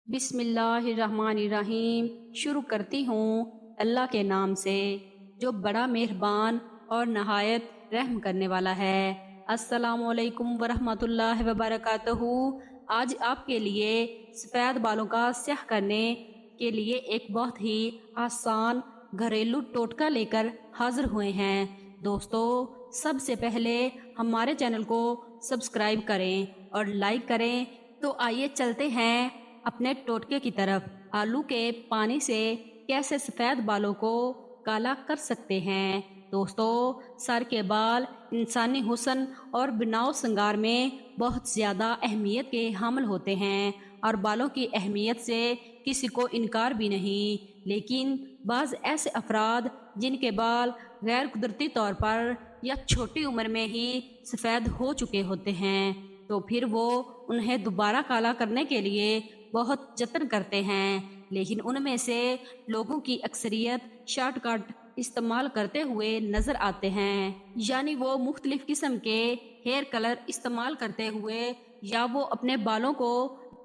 بسم اللہ الرحمن الرحیم۔ شروع کرتی ہوں اللہ کے نام سے جو بڑا مہربان اور نہایت رحم کرنے والا ہے۔ السلام علیکم ورحمۃ اللہ وبرکاتہ۔ آج آپ کے لیے سفید بالوں کا سیاہ کرنے کے لیے ایک بہت ہی آسان گھریلو ٹوٹکا لے کر حاضر ہوئے ہیں۔ دوستو، سب سے پہلے ہمارے چینل کو سبسکرائب کریں اور لائک کریں۔ تو آئیے چلتے ہیں اپنے ٹوٹکے کی طرف۔ آلو کے پانی سے کیسے سفید بالوں کو کالا کر سکتے ہیں۔ دوستو، سر کے بال انسانی حسن اور بناؤ سنگار میں بہت زیادہ اہمیت کے حامل ہوتے ہیں اور بالوں کی اہمیت سے کسی کو انکار بھی نہیں، لیکن بعض ایسے افراد جن کے بال غیر قدرتی طور پر یا چھوٹی عمر میں ہی سفید ہو چکے ہوتے ہیں، تو پھر وہ انہیں دوبارہ کالا کرنے کے لیے بہت جتن کرتے ہیں، لیکن ان میں سے لوگوں کی اکثریت شارٹ کٹ استعمال کرتے ہوئے نظر آتے ہیں، یعنی وہ مختلف قسم کے ہیئر کلر استعمال کرتے ہوئے یا وہ اپنے بالوں کو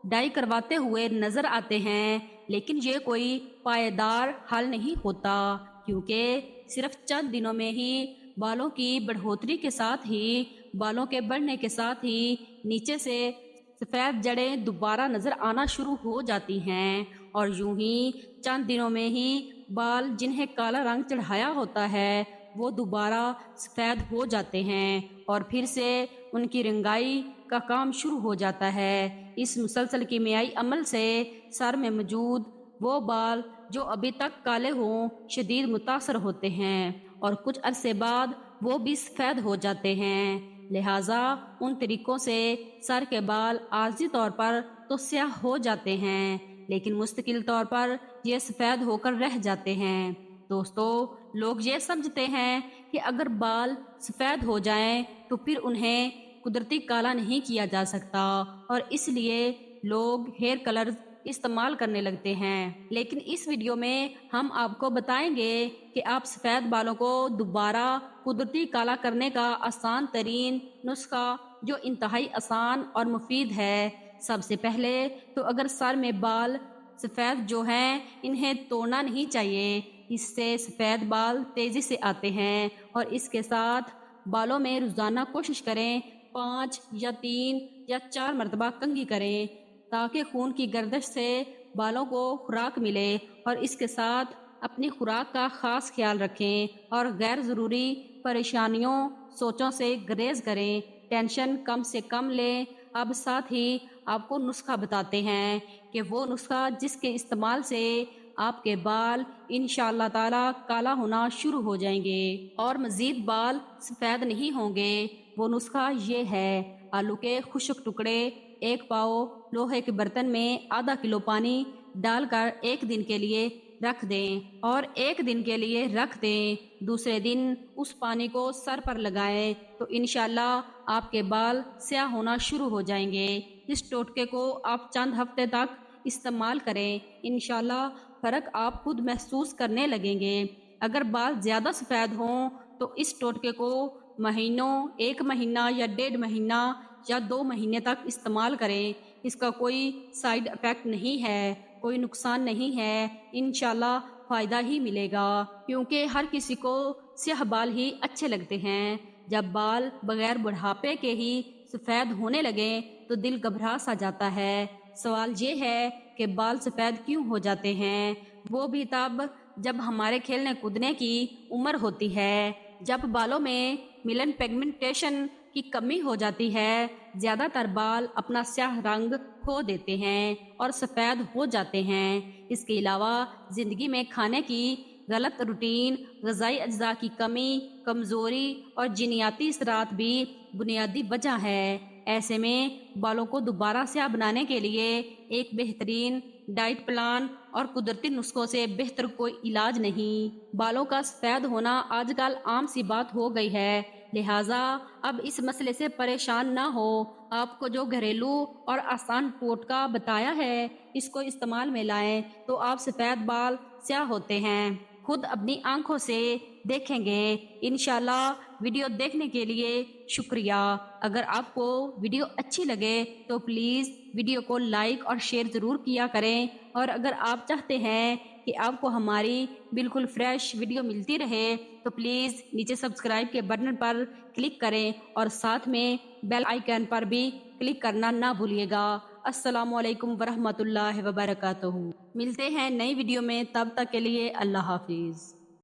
ڈائی کرواتے ہوئے نظر آتے ہیں، لیکن یہ کوئی پائیدار حل نہیں ہوتا، کیونکہ صرف چند دنوں میں ہی بالوں کی بڑھوتری کے ساتھ ہی بالوں کے بڑھنے کے ساتھ ہی نیچے سے سفید جڑیں دوبارہ نظر آنا شروع ہو جاتی ہیں، اور یوں ہی چند دنوں میں ہی بال جنہیں کالا رنگ چڑھایا ہوتا ہے وہ دوبارہ سفید ہو جاتے ہیں اور پھر سے ان کی رنگائی کا کام شروع ہو جاتا ہے۔ اس مسلسل کیمیائی عمل سے سر میں موجود وہ بال جو ابھی تک کالے ہوں شدید متاثر ہوتے ہیں اور کچھ عرصے بعد وہ بھی سفید ہو جاتے ہیں۔ لہٰذا ان طریقوں سے سر کے بال عارضی طور پر تو سیاہ ہو جاتے ہیں، لیکن مستقل طور پر یہ سفید ہو کر رہ جاتے ہیں۔ دوستو، لوگ یہ سمجھتے ہیں کہ اگر بال سفید ہو جائیں تو پھر انہیں قدرتی کالا نہیں کیا جا سکتا، اور اس لیے لوگ ہیئر کلرز استعمال کرنے لگتے ہیں، لیکن اس ویڈیو میں ہم آپ کو بتائیں گے کہ آپ سفید بالوں کو دوبارہ قدرتی کالا کرنے کا آسان ترین نسخہ جو انتہائی آسان اور مفید ہے۔ سب سے پہلے تو اگر سر میں بال سفید جو ہیں انہیں توڑنا نہیں چاہیے، اس سے سفید بال تیزی سے آتے ہیں، اور اس کے ساتھ بالوں میں روزانہ کوشش کریں 5 یا 3 یا 4 مرتبہ کنگھی کریں تاکہ خون کی گردش سے بالوں کو خوراک ملے، اور اس کے ساتھ اپنی خوراک کا خاص خیال رکھیں اور غیر ضروری پریشانیوں سوچوں سے گریز کریں، ٹینشن کم سے کم لیں۔ اب ساتھ ہی آپ کو نسخہ بتاتے ہیں کہ وہ نسخہ جس کے استعمال سے آپ کے بال انشاءاللہ تعالی کالا ہونا شروع ہو جائیں گے اور مزید بال سفید نہیں ہوں گے۔ وہ نسخہ یہ ہے: آلو کے خشک ٹکڑے 1 پاؤ لوہے کے برتن میں آدھا کلو پانی ڈال کر 1 دن کے لیے رکھ دیں اور 1 دن کے لیے رکھ دیں۔ دوسرے دن اس پانی کو سر پر لگائیں تو انشاءاللہ آپ کے بال سیاہ ہونا شروع ہو جائیں گے۔ اس ٹوٹکے کو آپ چند ہفتے تک استعمال کریں، انشاءاللہ فرق آپ خود محسوس کرنے لگیں گے۔ اگر بال زیادہ سفید ہوں تو اس ٹوٹکے کو مہینوں، 1 مہینہ یا 1.5 مہینہ یا 2 مہینے تک استعمال کریں۔ اس کا کوئی سائیڈ ایفیکٹ نہیں ہے، کوئی نقصان نہیں ہے، انشاءاللہ فائدہ ہی ملے گا، کیونکہ ہر کسی کو سیاہ بال ہی اچھے لگتے ہیں۔ جب بال بغیر بڑھاپے کے ہی سفید ہونے لگیں تو دل گھبرا سا جاتا ہے۔ سوال یہ ہے کہ بال سفید کیوں ہو جاتے ہیں؟ وہ بھی تب جب ہمارے کھیلنے کودنے کی عمر ہوتی ہے، جب بالوں میں میلن پیگمنٹیشن کی کمی ہو جاتی ہے۔ زیادہ تر بال اپنا سیاہ رنگ کھو دیتے ہیں اور سفید ہو جاتے ہیں۔ اس کے علاوہ زندگی میں کھانے کی غلط روٹین، غذائی اجزاء کی کمی، کمزوری اور جینیاتی اثرات بھی بنیادی وجہ ہے۔ ایسے میں بالوں کو دوبارہ سیاہ بنانے کے لیے ایک بہترین ڈائٹ پلان اور قدرتی نسخوں سے بہتر کوئی علاج نہیں۔ بالوں کا سفید ہونا آج کل عام سی بات ہو گئی ہے، لہٰذا اب اس مسئلے سے پریشان نہ ہو۔ آپ کو جو گھریلو اور آسان ٹوٹکا بتایا ہے اس کو استعمال میں لائیں تو آپ سفید بال سیاہ ہوتے ہیں۔ خود اپنی آنکھوں سے دیکھیں گے۔ انشاءاللہ ویڈیو دیکھنے کے لیے شکریہ۔ اگر آپ کو ویڈیو اچھی لگے تو پلیز ویڈیو کو لائک اور شیئر ضرور کیا کریں، اور اگر آپ چاہتے ہیں کہ آپ کو ہماری بالکل فریش ویڈیو ملتی رہے تو پلیز نیچے سبسکرائب کے بٹن پر کلک کریں اور ساتھ میں بیل آئیکن پر بھی کلک کرنا نہ بھولیے گا۔ السلام علیکم ورحمۃ اللہ وبرکاتہ۔ ملتے ہیں نئی ویڈیو میں، تب تک کے لیے اللہ حافظ۔